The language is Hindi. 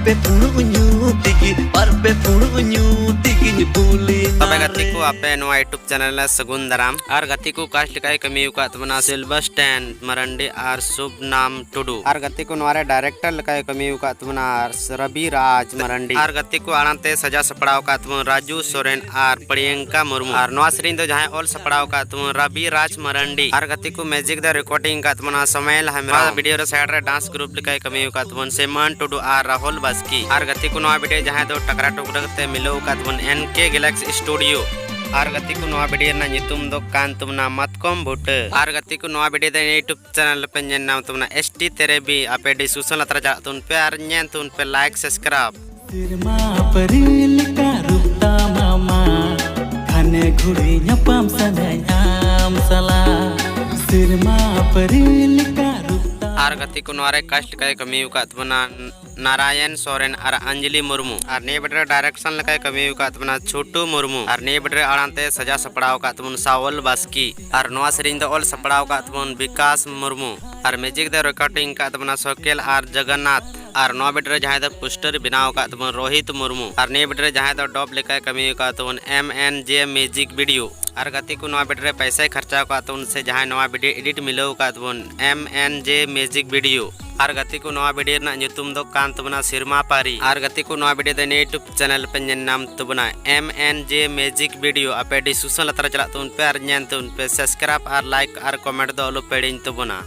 Parpe punuñu tigi, parpe punuñu tigi buli. तबे गति को आपे नवा यूट्यूब चैनल सगुन दाराम और गति को कास्ट काय कमी का तमना सिल्वर स्टैंड मरंडी आर शुभ नाम टुडू और गति को नवारे डायरेक्टर लकाय कमी का तमना रवि राज मरंडी और गति को आनते सजा सपड़ाव का तम राजू सोरेन और प्रियंका मुर्मू और नवा सरीन दो जहां ऑल सपड़ाव का तम रवि राज मरंडी और गति को मैजिक द रिकॉर्डिंग का तमना समय हमरा वीडियो रे साइड रे डांस ग्रुप लकाय कमी का तम सेमन टुडू और राहुल बास्की और गति को नवा वीडियो जहां दो टकरा टुकड़ते मिलो का तम एनके गैलेक्सी स्टूडियो और गति को नवा वीडियो ना नितुम दो कान तुमना मतकम भुट और गति को नवा वीडियो दे यूट्यूब चैनल पे नाम तुमना एसटी तेरे भी आपे डिस्कशन लतरा जा तुन पे और न्यन तुन पे लाइक सब्सक्राइब सिरमा परिलिका रूपता मामा खाने घुड़ी न्यापाम सदायाम सला सिरमा परिलिका और गति को नवारे कष्ट काय कमी का तमना नारायण सोरेन और अंजलि मुर्मू और ने बडरे डायरेक्शन लकाय कमी का तमना छोटू मुर्मू और ने बडरे आड़ाते सजा सपड़ाव का तमन सावल बास्की और नवा सरीन द ऑल सपड़ाव का तमन विकास मुर्मू और म्यूजिक द रिकॉर्डिंग का तमना सोकेल और जगन्नाथ और नवा बडरे जहां द पोस्टर बनाव का तमन रोहित मुर्मू और ने बडरे जहां द डॉप लकाय कमी का तमन MNJ म्यूजिक वीडियो और गति को नवा बडरे पैसा खर्चा का तो उनसे जहां नवा वीडियो एडिट मिलो का तमन MNJ म्यूजिक वीडियो और गति को नवा वीडियो ना ᱧᱩᱛᱩᱢ दो कान तबना सिरमा पारी और गति को नवा वीडियो दे यूट्यूब चैनल पे नाम तबना MNJ म्यूजिक वीडियो आपे डिस्कशन लतरा चला तो उन पे और ᱧᱮᱞ तो उन पे सब्सक्राइब और लाइक और कमेंट दो लो पेडिंग तबना।